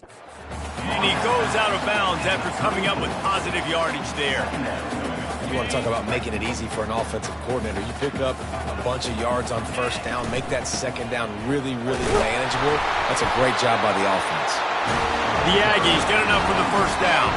And he goes out of bounds after coming up with positive yardage there. You want to talk about making it easy for an offensive coordinator. You pick up a bunch of yards on first down, make that second down really, really manageable. That's a great job by the offense. The Aggies get enough for the first down.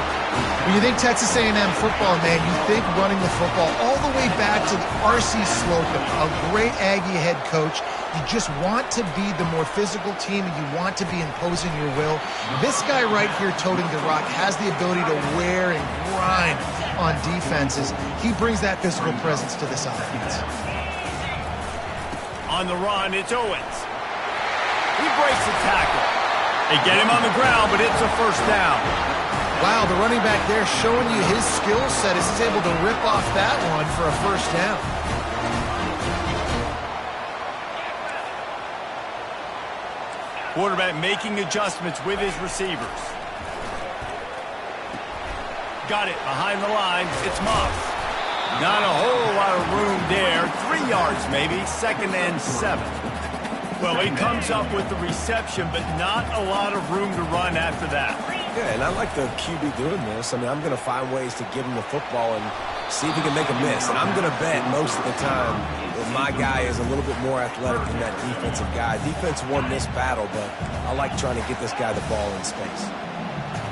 When you think Texas A&M football, man, you think running the football all the way back to R.C. Slocum, a great Aggie head coach. You just want to be the more physical team, and you want to be imposing your will. This guy right here toting the rock has the ability to wear and grind on defenses. He brings that physical presence to this offense. On the run, it's Owens. He breaks the tackle. They get him on the ground, but it's a first down. Wow, the running back there showing you his skill set as he's able to rip off that one for a first down. Quarterback making adjustments with his receivers. Got it behind the line. It's Moss. Not a whole lot of room there. 3 yards maybe. 2nd and 7. Well, he comes up with the reception, but not a lot of room to run after that. Yeah, and I like the QB doing this. I mean, I'm going to find ways to give him the football and see if he can make a miss. And I'm going to bet most of the time that my guy is a little bit more athletic than that defensive guy. Defense won this battle, but I like trying to get this guy the ball in space.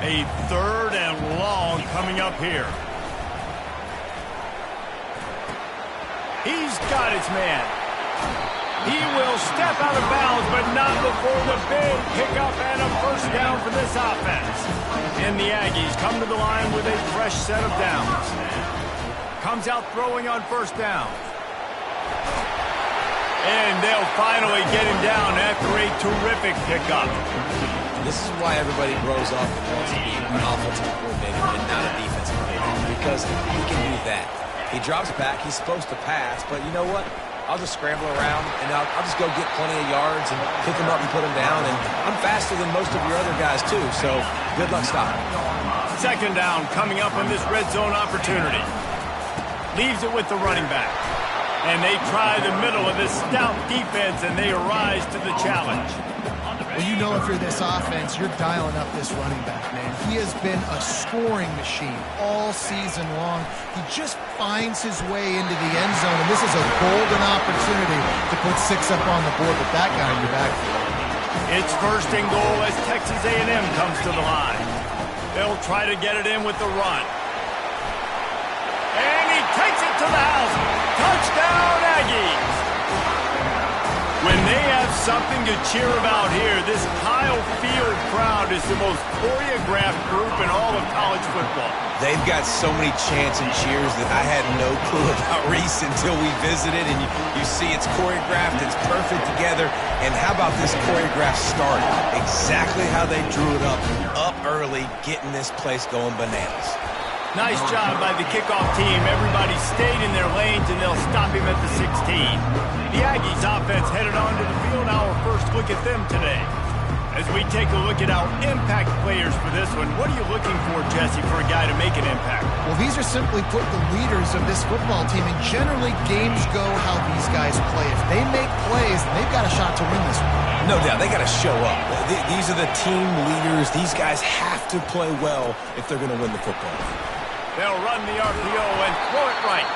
A 3rd and long coming up here. He's got his man. He will step out of bounds, but not before the big pickup and a first down for this offense. And the Aggies come to the line with a fresh set of downs. Comes out throwing on first down. And they'll finally get him down after a terrific pickup. This is why everybody grows up and wants to be an offensive coordinator and not a defensive coordinator, because he can do that. He drops back. He's supposed to pass, but you know what? I'll just scramble around, and I'll just go get plenty of yards and pick them up and put them down. And I'm faster than most of your other guys, too, so good luck stopping. 2nd down coming up on this red zone opportunity. Leaves it with the running back. And they try the middle of this stout defense, and they rise to the challenge. Well, you know if you're this offense, you're dialing up this running back, man. He has been a scoring machine all season long. He just finds his way into the end zone, and this is a golden opportunity to put 6 up on the board with that guy in your backfield. It's 1st and goal as Texas A&M comes to the line. They'll try to get it in with the run. And he takes it to the house. Touchdown, Aggies! When they have something to cheer about here, this Kyle Field crowd is the most choreographed group in all of college football. They've got so many chants and cheers that I had no clue about Reese until we visited. And you see it's choreographed, it's perfect together. And how about this choreographed start? Exactly how they drew it up early, getting this place going bananas. Nice job by the kickoff team. Everybody stayed in their lanes, and they'll stop him at the 16. The Aggies offense headed onto the field. Our first look at them today. As we take a look at our impact players for this one, what are you looking for, Jesse, for a guy to make an impact? Well, these are simply put the leaders of this football team, and generally games go how these guys play. If they make plays, they've got a shot to win this one. No doubt, they got to show up. These are the team leaders. These guys have to play well if they're going to win the football. They'll run the RPO and throw it right.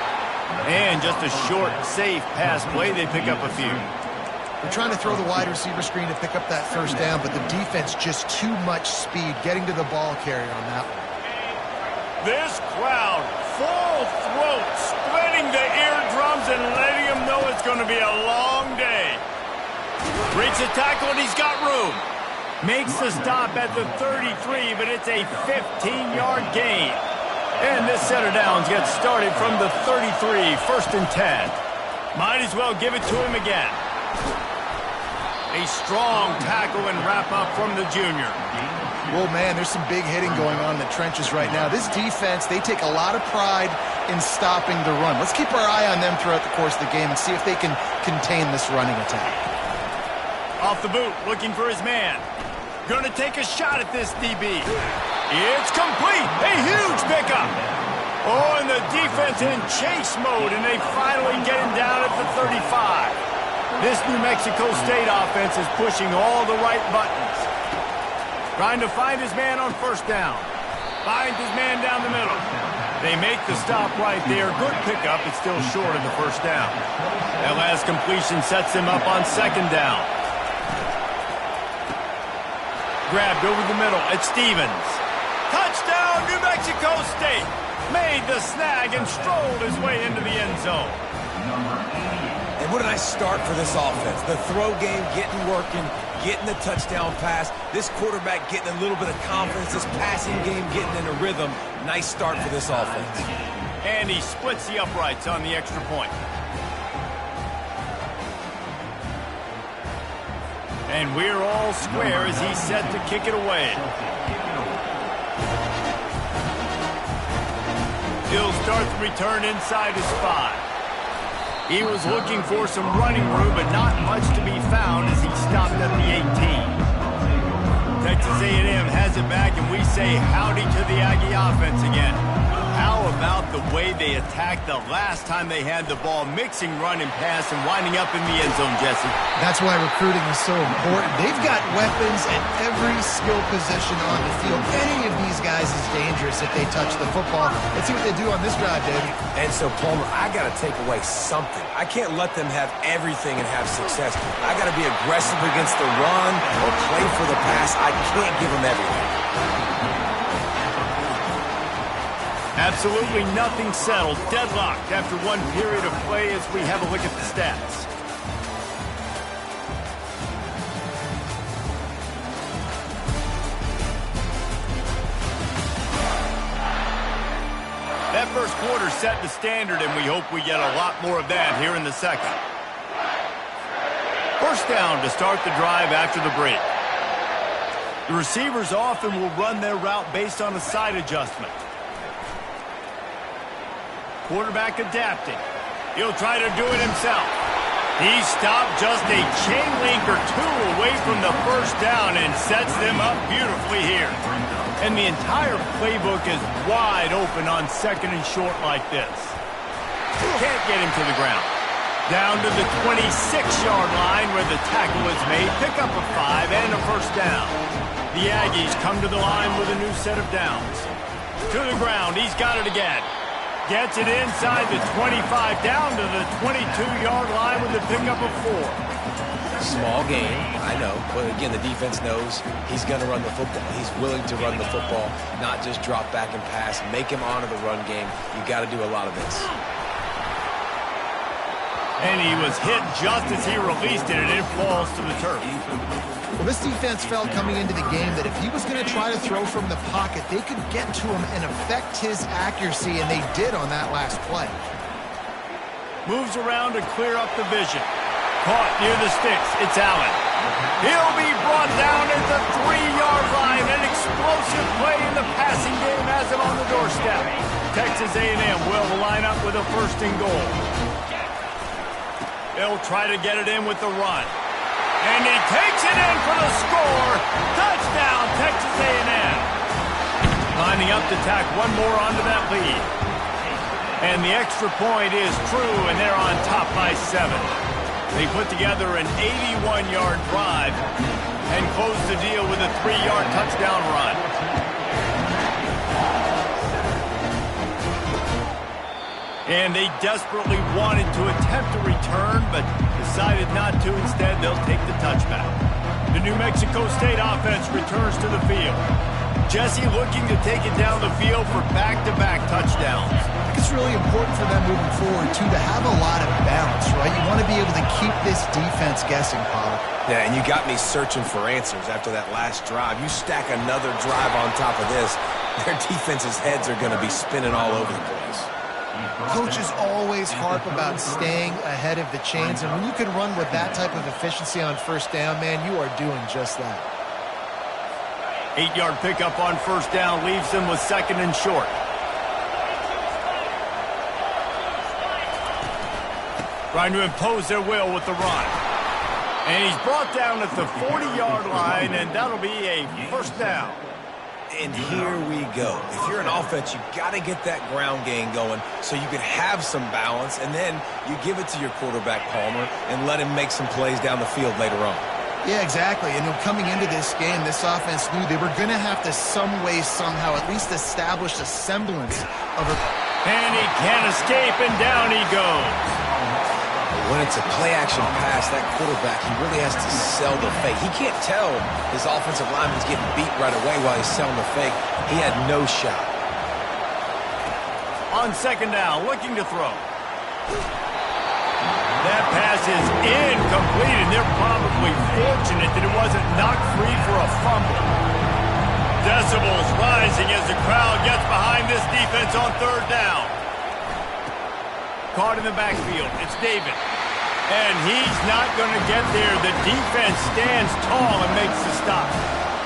And just a short, safe pass play. They pick up a few. They're trying to throw the wide receiver screen to pick up that first down, but the defense just too much speed getting to the ball carrier on that one. This crowd, full throat, splitting the eardrums and letting them know it's going to be a long day. Breaks the tackle, and he's got room. Makes the stop at the 33, but it's a 15-yard gain. And this set of downs gets started from the 33, 1st and 10. Might as well give it to him again. A strong tackle and wrap-up from the junior. Well, man, there's some big hitting going on in the trenches right now. This defense, they take a lot of pride in stopping the run. Let's keep our eye on them throughout the course of the game and see if they can contain this running attack. Off the boot, looking for his man. Going to take a shot at this DB. It's complete. A huge pickup. Oh, and the defense in chase mode, and they finally get him down at the 35. This New Mexico State offense is pushing all the right buttons. Trying to find his man on first down. Finds his man down the middle. They make the stop right there. Good pickup. It's still short of the first down. That last completion sets him up on second down. Grabbed over the middle. It's Stevens. Touchdown, New Mexico State. Made the snag and strolled his way into the end zone. And what a nice start for this offense. The throw game getting working, getting the touchdown pass. This quarterback getting a little bit of confidence. This passing game getting in a rhythm. Nice start for this offense. And he splits the uprights on the extra point. And we're all square as he's set to kick it away. He'll start the return inside his 5. He was looking for some running room, but not much to be found as he stopped at the 18. Texas A&M has it back, and we say howdy to the Aggie offense again. How about the way they attacked the last time they had the ball, mixing run and pass and winding up in the end zone, Jesse? That's why recruiting is so important. They've got weapons at every skill position on the field. Any of these guys is dangerous if they touch the football. Let's see what they do on this drive, David. And so, Palmer, I got to take away something. I can't let them have everything and have success. I got to be aggressive against the run or play for the pass. I can't give them everything. Absolutely nothing settled. Deadlocked after one period of play as we have a look at the stats. That first quarter set the standard, and we hope we get a lot more of that here in the second. First down to start the drive after the break. The receivers often will run their route based on a side adjustment. Quarterback adapting. He'll try to do it himself. He stopped just a chain link or two away from the first down and sets them up beautifully here. And the entire playbook is wide open on second and short like this. Can't get him to the ground. Down to the 26-yard line where the tackle is made. Pick up a 5 and a first down. The Aggies come to the line with a new set of downs. To the ground. He's got it again. Gets it inside the 25, down to the 22-yard line with the pickup of 4. Small game, I know. But again, the defense knows he's going to run the football. He's willing to run the football, not just drop back and pass. Make him honor the run game. You got to do a lot of this. And he was hit just as he released it, and it falls to the turf. Well, this defense felt coming into the game that if he was going to try to throw from the pocket, they could get to him and affect his accuracy, and they did on that last play. Moves around to clear up the vision. Caught near the sticks. It's Allen. He'll be brought down at the 3-yard line. An explosive play in the passing game has him on the doorstep. Texas A&M will line up with a first and goal. They'll try to get it in with the run. And he takes it in for the score. Touchdown, Texas A&M. Lining up to tack one more onto that lead. And the extra point is true, and they're on top by 7. They put together an 81-yard drive and close the deal with a 3-yard touchdown run. And they desperately wanted to attempt a return, but decided not to. Instead, they'll take the touchback. The New Mexico State offense returns to the field. Jesse looking to take it down the field for back-to-back touchdowns. I think it's really important for them moving forward, too, to have a lot of balance, right? You want to be able to keep this defense guessing, Paul. Yeah, and you got me searching for answers after that last drive. You stack another drive on top of this, their defense's heads are going to be spinning all over the place. Coaches always harp about staying ahead of the chains, and when you can run with that type of efficiency on first down, man, you are doing just that. 8-yard pickup on first down leaves them with second and short. Trying to impose their will with the run. And he's brought down at the 40-yard line, and that'll be a first down. And here we go. If you're an offense, you got to get that ground game going so you can have some balance, and then you give it to your quarterback, Palmer, and let him make some plays down the field later on. Yeah, exactly. And coming into this game, this offense knew they were going to have to some way, somehow, at least establish a semblance of a... And he can't escape, and down he goes. When it's a play-action pass, that quarterback, he really has to sell the fake. He can't tell his offensive lineman's getting beat right away while he's selling the fake. He had no shot. On second down, looking to throw. That pass is incomplete, and they're probably fortunate that it wasn't knocked free for a fumble. Decibels rising as the crowd gets behind this defense on third down. Caught in the backfield, it's David. And he's not going to get there. The defense stands tall and makes the stop.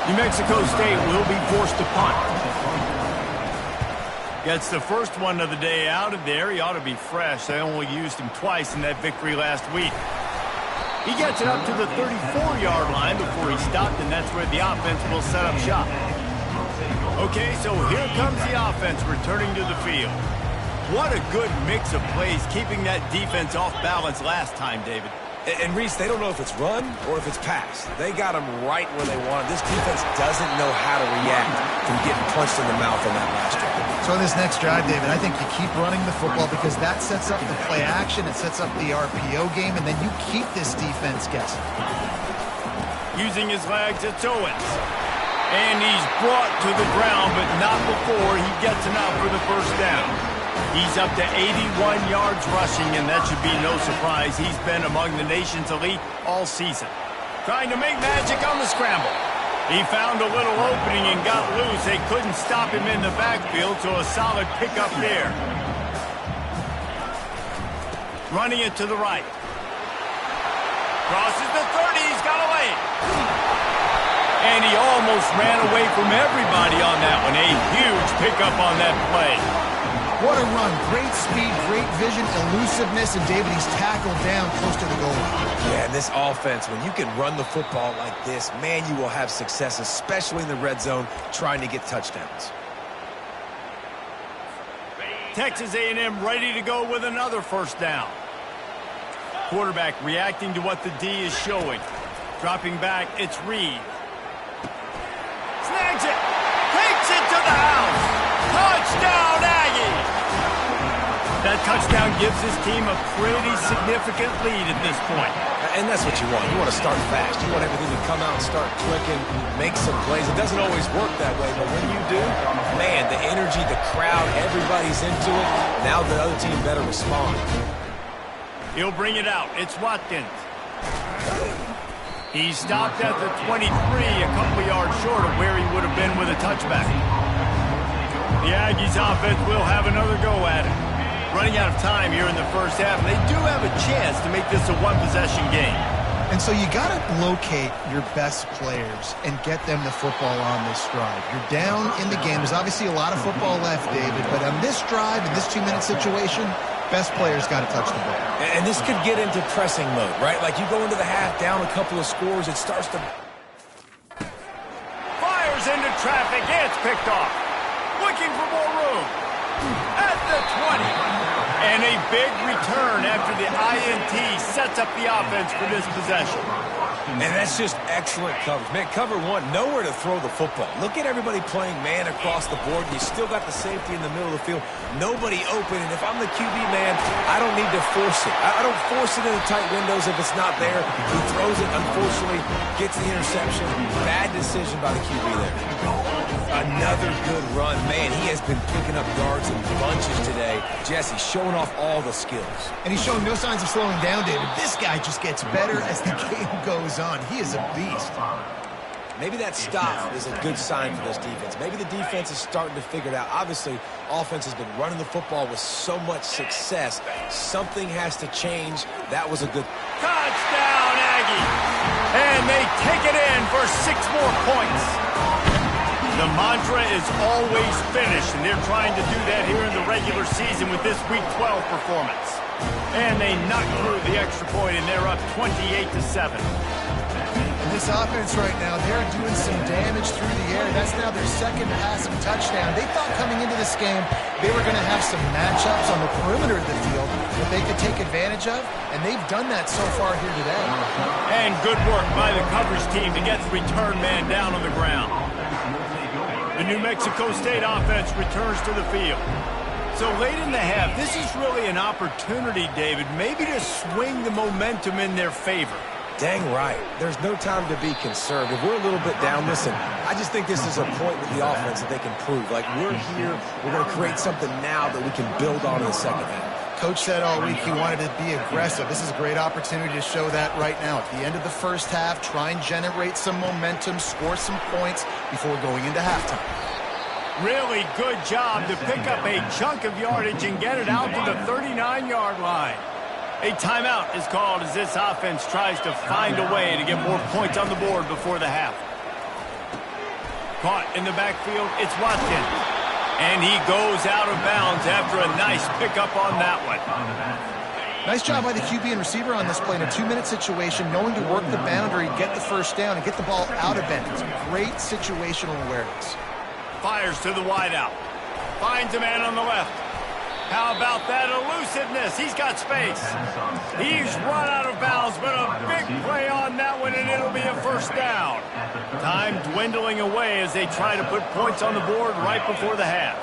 New Mexico State will be forced to punt. Gets the first one of the day out of there. He ought to be fresh. They only used him twice in that victory last week. He gets it up to the 34-yard line before he stopped, and that's where the offense will set up shop. Okay, so here comes the offense returning to the field. What a good mix of plays, keeping that defense off balance last time, David. And Reese, they don't know if it's run or if it's pass. They got him right where they want him. This defense doesn't know how to react from getting punched in the mouth on that last drive. So in this next drive, David, I think you keep running the football because that sets up the play action, it sets up the RPO game, and then you keep this defense guessing. Using his legs, it's Owens. And he's brought to the ground, but not before he gets enough for the first down. He's up to 81 yards rushing, and that should be no surprise. He's been among the nation's elite all season. Trying to make magic on the scramble. He found a little opening and got loose. They couldn't stop him in the backfield, so a solid pickup there. Running it to the right. Crosses the 30. He's got away. And he almost ran away from everybody on that one. A huge pickup on that play. What a run. Great speed, great vision, elusiveness, and David, he's tackled down close to the goal line. Yeah, and this offense, when you can run the football like this, man, you will have success, especially in the red zone, trying to get touchdowns. Texas A&M ready to go with another first down. Quarterback reacting to what the D is showing. Dropping back, it's Reed. Snags it. Takes it to the house. Touchdown, Aggies! That touchdown gives his team a pretty significant lead at this point. And that's what you want. You want to start fast. You want everything to come out and start clicking, make some plays. It doesn't always work that way, but when you do, man, the energy, the crowd, everybody's into it. Now the other team better respond. He'll bring it out. It's Watkins. He stopped at the 23, a couple yards short of where he would have been with a touchback. The Aggies offense will have another go at it. Running out of time here in the first half, and they do have a chance to make this a one-possession game. And so you got to locate your best players and get them the football on this drive. You're down in the game. There's obviously a lot of football left, David, but on this drive, in this 2-minute situation, best players got to touch the ball. And this could get into pressing mode, right? Like you go into the half, down a couple of scores, it starts to... Fires into traffic, it's picked off. Looking for more room. At the 20. And a big return after the INT sets up the offense for this possession. And that's just excellent coverage. Man, cover one, nowhere to throw the football. Look at everybody playing man across the board. You still got the safety in the middle of the field. Nobody open. And if I'm the QB, man, I don't need to force it. I don't force it in the tight windows if it's not there. He throws it, unfortunately, gets the interception. Bad decision by the QB there. Another good run. Man, he has been picking up yards in bunches today. Jesse showing off all the skills. And he's showing no signs of slowing down, David. This guy just gets better as the game goes on. He is a beast. Maybe that stop is a good sign for this defense. Maybe the defense is starting to figure it out. Obviously, offense has been running the football with so much success. Something has to change. That was a good... Touchdown, Aggie! And they take it in for 6 more points. The mantra is always finish, and they're trying to do that here in the regular season with this Week 12 performance. And they knock through the extra point, and they're up 28-7. And this this offense right now, they're doing some damage through the air. That's now their second passing touchdown. They thought coming into this game they were going to have some matchups on the perimeter of the field that they could take advantage of, and they've done that so far here today. And good work by the coverage team to get the return man down on the ground. The New Mexico State offense returns to the field. So late in the half, this is really an opportunity, David, maybe to swing the momentum in their favor. Dang right. There's no time to be conservative. We're a little bit down. Listen, I just think this is a point with the offense that they can prove. Like, we're here, we're going to create something now that we can build on in the second half. Coach said all week he wanted to be aggressive. This is a great opportunity to show that right now. At the end of the first half, try and generate some momentum, score some points before going into halftime. Really good job to pick up a chunk of yardage and get it out to the 39-yard line. A timeout is called as this offense tries to find a way to get more points on the board before the half. Caught in the backfield, it's Watkins. And he goes out of bounds after a nice pickup on that one. Nice job by the QB and receiver on this play in a 2-minute situation, knowing to work the boundary, get the first down, and get the ball out of bounds. Great situational awareness. Fires to the wideout. Finds a man on the left. How about that elusiveness? He's got space. He's run out of bounds, but a big play on that one, and it'll be a first down. Time dwindling away as they try to put points on the board right before the half.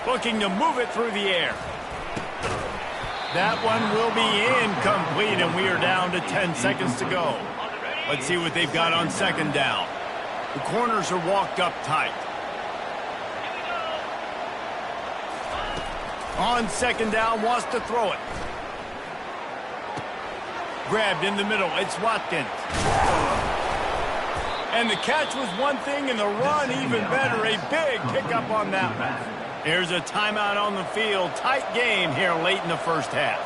Looking to move it through the air. That one will be incomplete, and we are down to 10 seconds to go. Let's see what they've got on second down. The corners are walked up tight. On second down, wants to throw it. Grabbed in the middle, it's Watkins. And the catch was one thing, and the run even better. A big pickup on that one. Here's a timeout on the field. Tight game here late in the first half.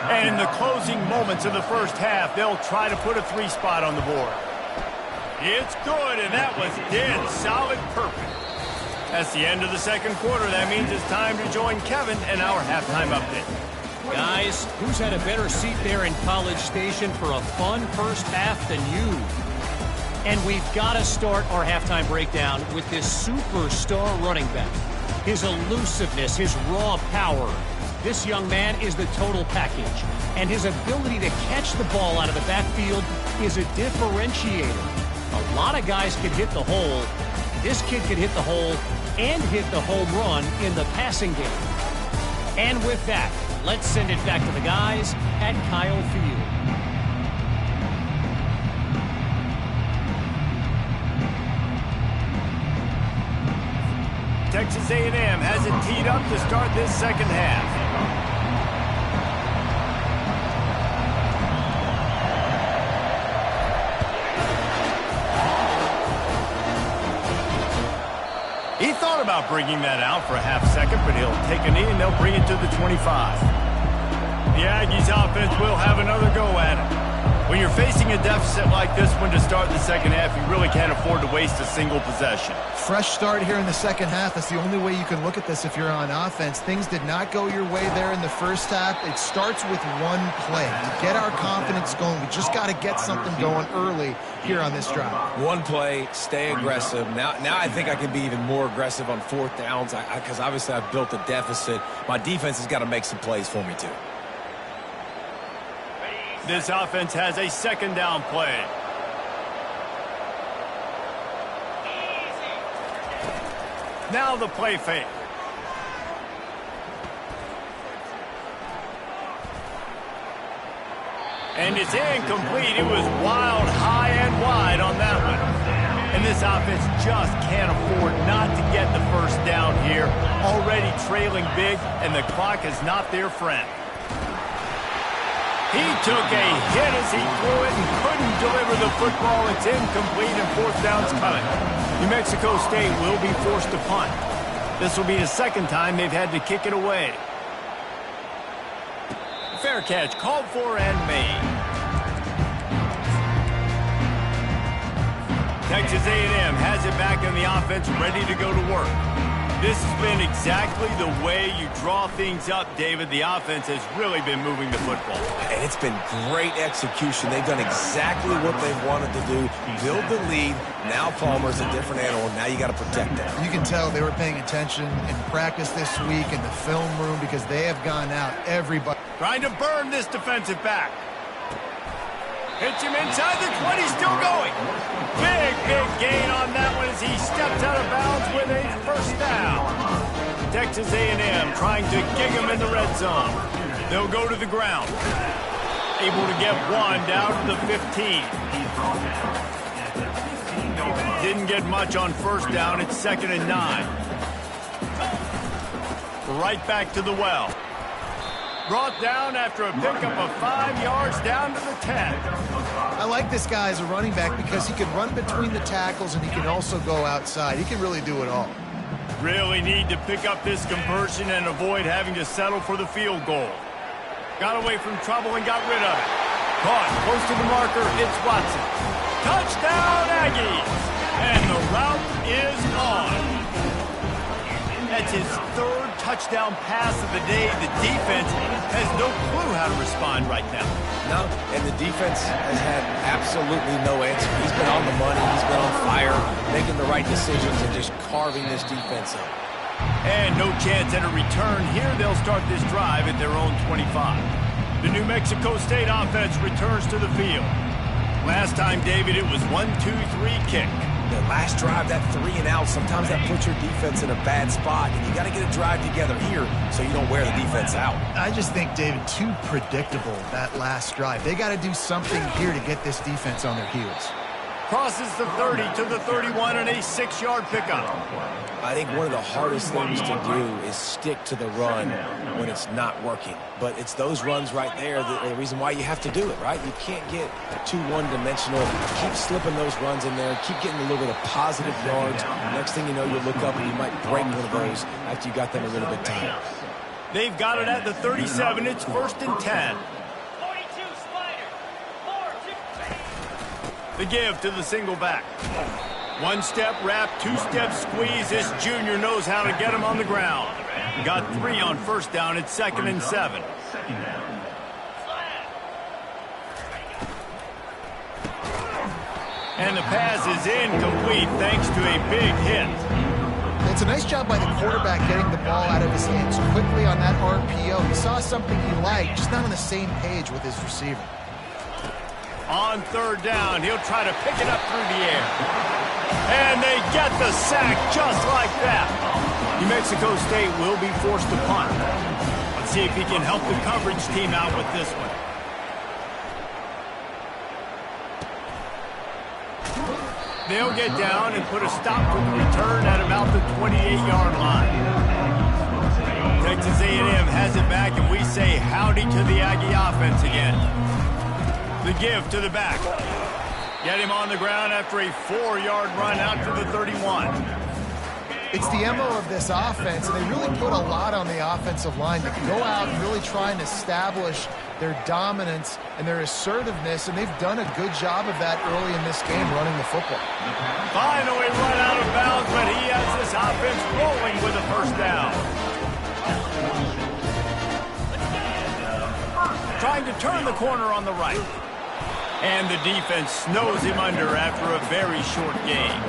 And in the closing moments of the first half, they'll try to put a 3-spot on the board. It's good, and that was dead solid perfect. That's the end of the second quarter. That means it's time to join Kevin and our halftime update. Guys, who's had a better seat there in College Station for a fun first half than you? And we've got to start our halftime breakdown with this superstar running back. His elusiveness, his raw power. This young man is the total package. And his ability to catch the ball out of the backfield is a differentiator. A lot of guys can hit the hole. This kid can hit the hole and hit the home run in the passing game. And with that, let's send it back to the guys at Kyle Field. Texas A&M has it teed up to start this second half. He thought about bringing that out for a half second, but he'll take a knee and they'll bring it to the 25. The Aggies offense will have another go at it. When you're facing a deficit like this one to start the second half, you really can't afford to waste a single possession. Fresh start here in the second half. That's the only way you can look at this if you're on offense. Things did not go your way there in the first half. It starts with one play. To get our confidence going, we just got to get something going early here on this drive. One play, stay aggressive. Now I think I can be even more aggressive on fourth downs because obviously I've built a deficit. My defense has got to make some plays for me too. This offense has a second down play. Now the play fake. And it's incomplete. It was wild, high and wide on that one. And this offense just can't afford not to get the first down here. Already trailing big, and the clock is not their friend. He took a hit as he threw it and couldn't deliver the football. It's incomplete and fourth down's coming. New Mexico State will be forced to punt. This will be the second time they've had to kick it away. Fair catch called for and made. Texas A&M has it back in the offense, ready to go to work. This has been exactly the way you draw things up, David. The offense has really been moving the football. And it's been great execution. They've done exactly what they've wanted to do. Build the lead. Now Palmer's a different animal. Now you got to protect them. You can tell they were paying attention in practice this week in the film room because they have gone out everybody. Trying to burn this defensive back. Hits him inside the 20, still going. Big gain on that one as he steps out of bounds with a first down. Texas A&M trying to gig him in the red zone. They'll go to the ground. Able to get one down to the 15. Didn't get much on first down. It's 2nd and 9. Right back to the well. Brought down after a pickup of 5 yards down to the 10. I like this guy as a running back because he can run between the tackles and he can also go outside. He can really do it all. Really need to pick up this conversion and avoid having to settle for the field goal. Got away from trouble and got rid of it. Caught close to the marker. It's Watson. Touchdown Aggies! And the route is on. That's his 3rd touchdown pass of the day. The defense has no clue how to respond right now. No, and the defense has had absolutely no answer. He's been on the money. He's been on fire, making the right decisions and just carving this defense up. And no chance at a return. Here they'll start this drive at their own 25. The New Mexico State offense returns to the field. Last time, David, it was 1-2-3 kick. The last drive, that 3 and out, sometimes that puts your defense in a bad spot, and you got to get a drive together here so you don't wear the defense out. I just think, David, too predictable, that last drive. They got to do something here to get this defense on their heels. Crosses the 30 to the 31 and a 6-yard pickup. I think one of the hardest things to do is stick to the run when it's not working. But it's those runs right there that are the reason why you have to do it, right? You can't get too one-dimensional. Keep slipping those runs in there. Keep getting a little bit of positive yards. Next thing you know, you look up and you might break one of those after you got them a little bit tight. They've got it at the 37. It's 1st and 10. The give to the single back. 1-step wrap, 2-step squeeze. This junior knows how to get him on the ground. Got 3 on first down. It's 2nd and 7. And the pass is incomplete thanks to a big hit. It's a nice job by the quarterback getting the ball out of his hands quickly on that RPO. He saw something he liked, just not on the same page with his receiver. On 3rd down, he'll try to pick it up through the air. And they get the sack just like that. New Mexico State will be forced to punt. Let's see if he can help the coverage team out with this one. They'll get down and put a stop to the return at about the 28-yard line. Texas A&M has it back, and we say howdy to the Aggie offense again. The give to the back. Get him on the ground after a 4-yard run out to the 31. It's the MO of this offense, and they really put a lot on the offensive line to go out and really try and establish their dominance and their assertiveness, and they've done a good job of that early in this game running the football. Finally run out of bounds, but he has this offense rolling with a first down. Trying to turn the corner on the right. And the defense snows him under after a very short game.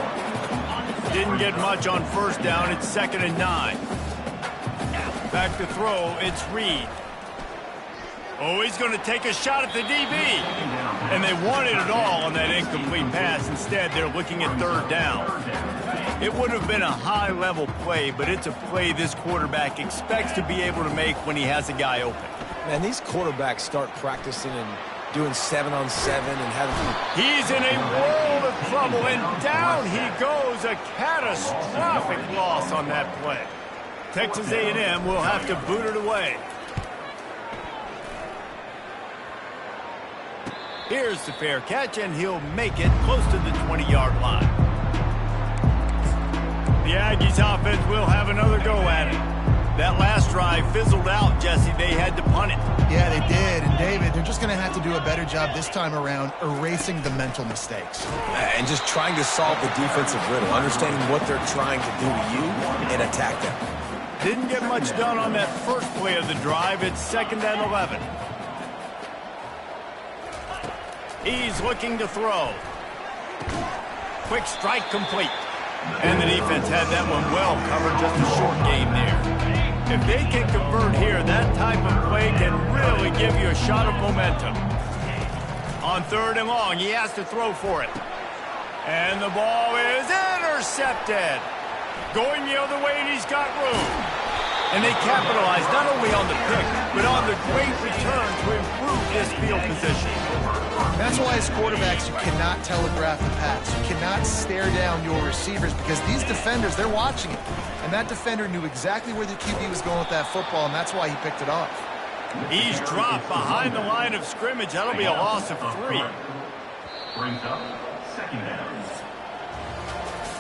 Didn't get much on first down. It's 2nd and 9. Back to throw. It's Reed. Oh, he's going to take a shot at the DB. And they wanted it all on that incomplete pass. Instead, they're looking at 3rd down. It would have been a high-level play, but it's a play this quarterback expects to be able to make when he has a guy open. Man, these quarterbacks start practicing and doing 7-on-7 and having... He's in a world of trouble, and down he goes. A catastrophic loss on that play. Texas A&M will have to boot it away. Here's the fair catch, and he'll make it close to the 20-yard line. The Aggies offense will have another go at it. That last drive fizzled out, Jesse. They had to punt it. Yeah, they did. And, David, they're just going to have to do a better job this time around erasing the mental mistakes. And just trying to solve the defensive riddle, understanding what they're trying to do to you and attack them. Didn't get much done on that first play of the drive. It's 2nd and 11. He's looking to throw. Quick strike complete. And the defense had that one well covered, just a short game there. If they can convert here, that type of play can really give you a shot of momentum. On 3rd and long, he has to throw for it. And the ball is intercepted. Going the other way, and he's got room. And they capitalize not only on the pick, but on the great return to improve this field position. That's why as quarterbacks, you cannot telegraph the pass. You cannot stare down your receivers because these defenders, they're watching it. And that defender knew exactly where the QB was going with that football, and that's why he picked it off. He's dropped behind the line of scrimmage. That'll be a loss of 3. Brings up 2nd down.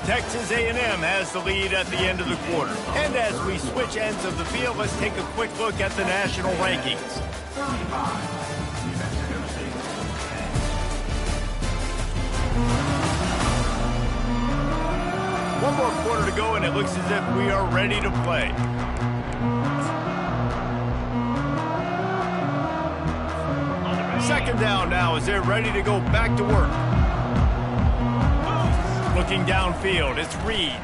Texas A&M has the lead at the end of the quarter. And as we switch ends of the field, let's take a quick look at the national rankings. 35. New Mexico State. One more quarter to go, and it looks as if we are ready to play. Second down now as they're ready to go back to work. Looking downfield, it's Reed.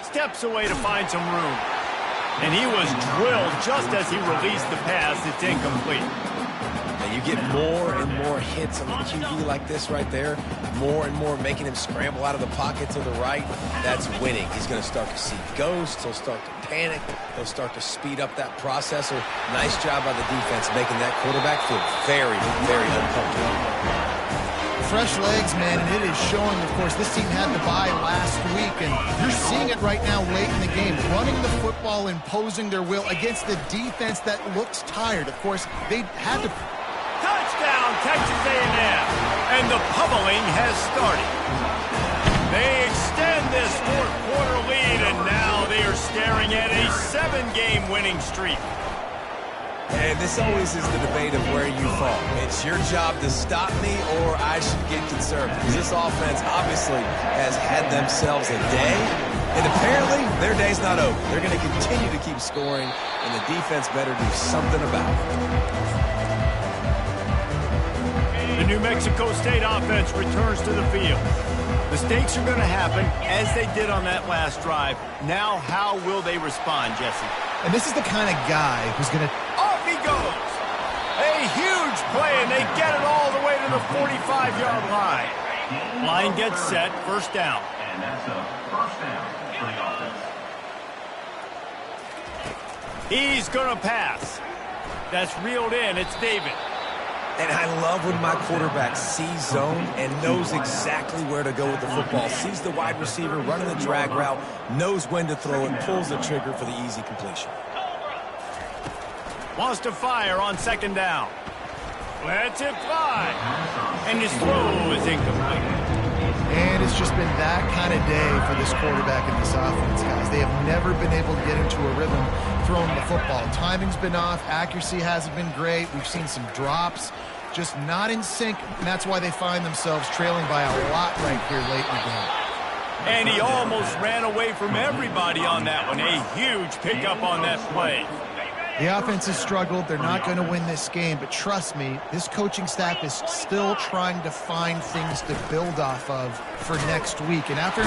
Steps away to find some room. And he was drilled just as he released the pass. It's incomplete. And you get more and more hits on the QB like this right there. More and more making him scramble out of the pocket to the right. That's winning. He's going to start to see ghosts. He'll start to panic. He'll start to speed up that processor. Nice job by the defense making that quarterback feel very, very uncomfortable. Fresh legs, man, and it is showing. Of course, this team had the bye last week, and you're seeing it right now late in the game. Running the football, imposing their will against the defense that looks tired. Of course, they had to... Touchdown, Texas A&M. And the pummeling has started. They extend this 4th quarter lead, and now they are staring at a 7-game winning streak. And this always is the debate of where you fall. It's your job to stop me or I should get concerned. Because this offense obviously has had themselves a day. And apparently their day's not over. They're going to continue to keep scoring. And the defense better do something about it. The New Mexico State offense returns to the field. The stakes are going to happen as they did on that last drive. Now how will they respond, Jesse? And this is the kind of guy who's going to... Off he goes. A huge play, and they get it all the way to the 45-yard line. Line gets set, 1st down. And that's a 1st down for the offense. He's going to pass. That's reeled in. It's David. And I love when my quarterback sees zone and knows exactly where to go with the football. Sees the wide receiver running the drag route, knows when to throw it, pulls the trigger for the easy completion. Wants to fire on 2nd down. Lets it fly. And his throw is incomplete. And it's just been that kind of day for this quarterback and this offense, guys. They have never been able to get into a rhythm throwing the football. Timing's been off. Accuracy hasn't been great. We've seen some drops. Just not in sync, and that's why they find themselves trailing by a lot right here late in the game. And he almost ran away from everybody on that one. A huge pickup on that play. The offense has struggled. They're not going to win this game, but trust me, this coaching staff is still trying to find things to build off of for next week. And after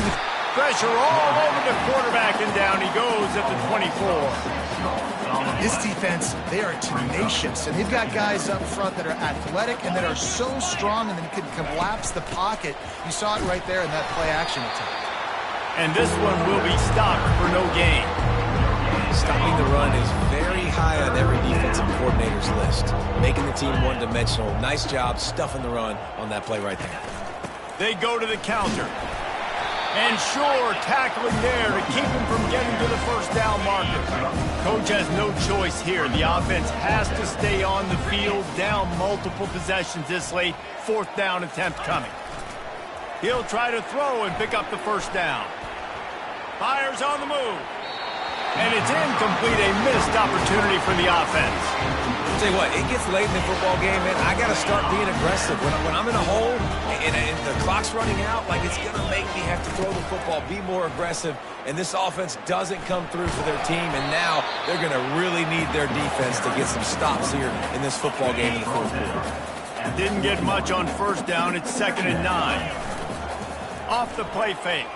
pressure all over the quarterback, and down he goes at the 24. This defense, they are tenacious, and they've got guys up front that are athletic and that are so strong and then can collapse the pocket. You saw it right there in that play-action attack. And this one will be stopped for no gain. Stopping the run is very high on every defensive coordinator's list. Making the team one-dimensional. Nice job stuffing the run on that play right there. They go to the counter. And Shore tackling there to keep him from getting to the 1st down marker. Coach has no choice here. The offense has to stay on the field, down multiple possessions this late. 4th down attempt coming. He'll try to throw and pick up the 1st down. Fires on the move. And it's incomplete, a missed opportunity for the offense. I'll tell you what, it gets late in the football game, man. I got to start being aggressive. When I'm in a hole and the clock's running out, like, it's going to make me have to throw the football, be more aggressive. And this offense doesn't come through for their team, and now they're going to really need their defense to get some stops here in this football game in the fourth quarter. Didn't get much on first down. It's 2nd and 9. Off the play fake.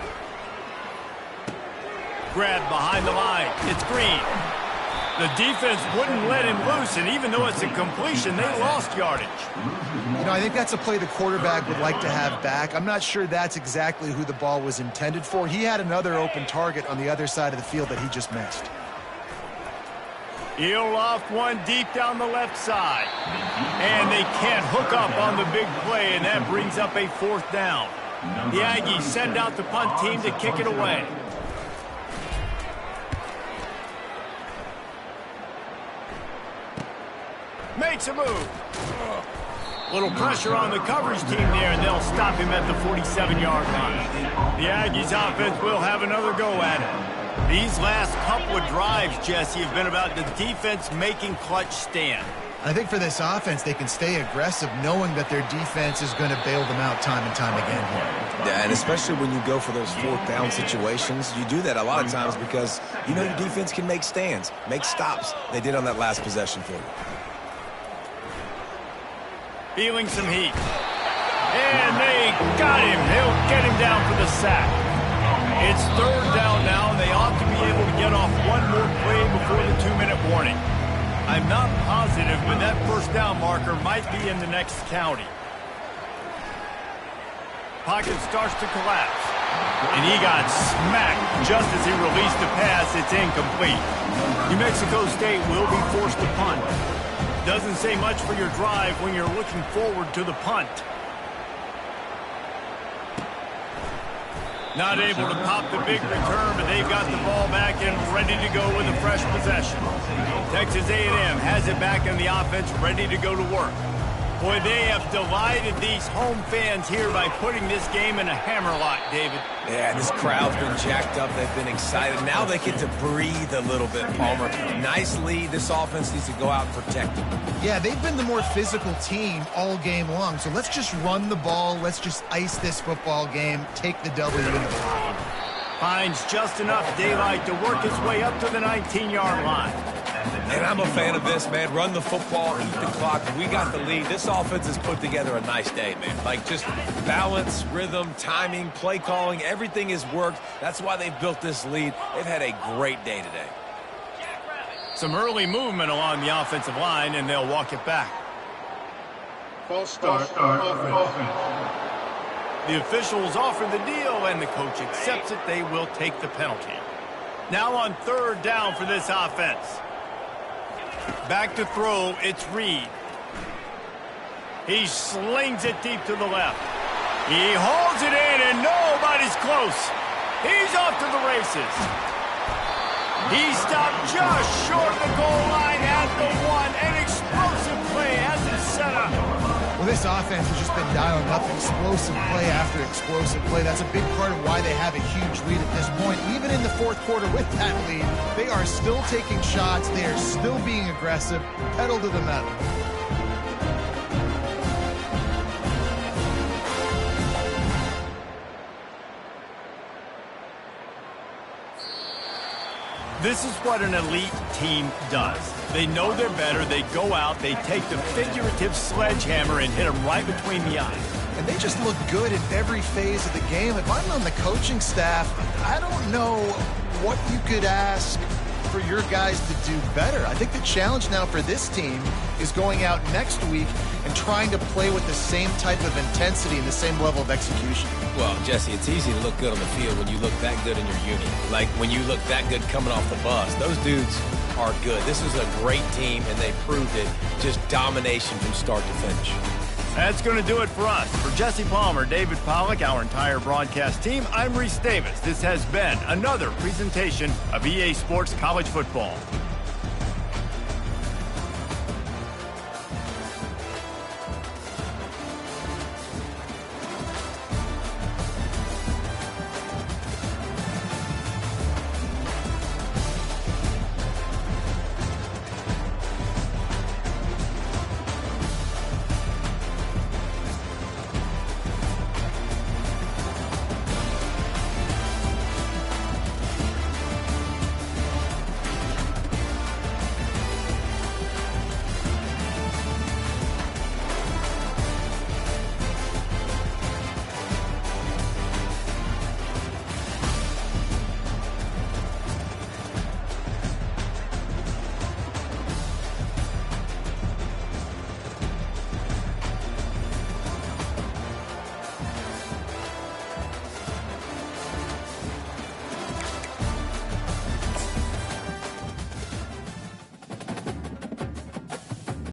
Grab behind the line. It's Green. The defense wouldn't let him loose, and even though it's a completion, they lost yardage. You know, I think that's a play the quarterback would like to have back. I'm not sure that's exactly who the ball was intended for. He had another open target on the other side of the field that he just missed. He'll loft one deep down the left side. And they can't hook up on the big play, and that brings up a 4th down. The Aggies send out the punt team to kick it away. Makes a move. Little pressure on the coverage team there, and they'll stop him at the 47-yard line. The Aggies offense will have another go at it. These last couple of drives, Jesse, have been about the defense making clutch stand. I think for this offense, they can stay aggressive knowing that their defense is going to bail them out time and time again here. Yeah, and especially when you go for those 4th down situations, you do that a lot of times because you know your defense can make stands, make stops. They did on that last possession for you. Feeling some heat. And they got him. They'll get him down for the sack. It's 3rd down now, and they ought to be able to get off one more play before the 2-minute warning. I'm not positive, but that 1st down marker might be in the next county. Pocket starts to collapse. And he got smacked just as he released the pass. It's incomplete. New Mexico State will be forced to punt. Doesn't say much for your drive when you're looking forward to the punt. Not able to pop the big return, but they've got the ball back and ready to go with a fresh possession. Texas A&M has it back in the offense, ready to go to work. Boy, they have delighted these home fans here by putting this game in a hammerlock, David. Yeah, this crowd's been jacked up. They've been excited. Now they get to breathe a little bit, Palmer. Nice lead. This offense needs to go out and protect it. Yeah, they've been the more physical team all game long. So let's just run the ball. Let's just ice this football game. Take the W into the lead. Finds just enough daylight to work his way up to the 19-yard line. And I'm a fan of this, man. Run the football, eat the clock. We got the lead. This offense has put together a nice day, man. Like, just balance, rhythm, timing, play calling, everything has worked. That's why they've built this lead. They've had a great day today. Some early movement along the offensive line, and they'll walk it back. False start offense. The officials offer the deal, and the coach accepts it. They will take the penalty. Now on 3rd down for this offense. Back to throw, it's Reed. He slings it deep to the left. He hauls it in, and nobody's close. He's off to the races. He stopped just short of the goal line at the 1. An explosive play has it set up. Well, this offense has just been dialing up explosive play after explosive play. That's a big part of why they have a huge lead at this point. Even in the 4th quarter with that lead, they are still taking shots. They are still being aggressive. Pedal to the metal. This is what an elite team does. They know they're better. They go out. They take the figurative sledgehammer and hit them right between the eyes. And they just look good in every phase of the game. If I'm on the coaching staff, I don't know what you could ask for your guys to do better. I think the challenge now for this team is going out next week and trying to play with the same type of intensity and the same level of execution. Well, Jesse, it's easy to look good on the field when you look that good in your uni. Like when you look that good coming off the bus. Those dudes are good. This is a great team, and they proved it. Just domination from start to finish. That's going to do it for us. For Jesse Palmer, David Pollack, our entire broadcast team, I'm Reese Davis. This has been another presentation of EA Sports College Football.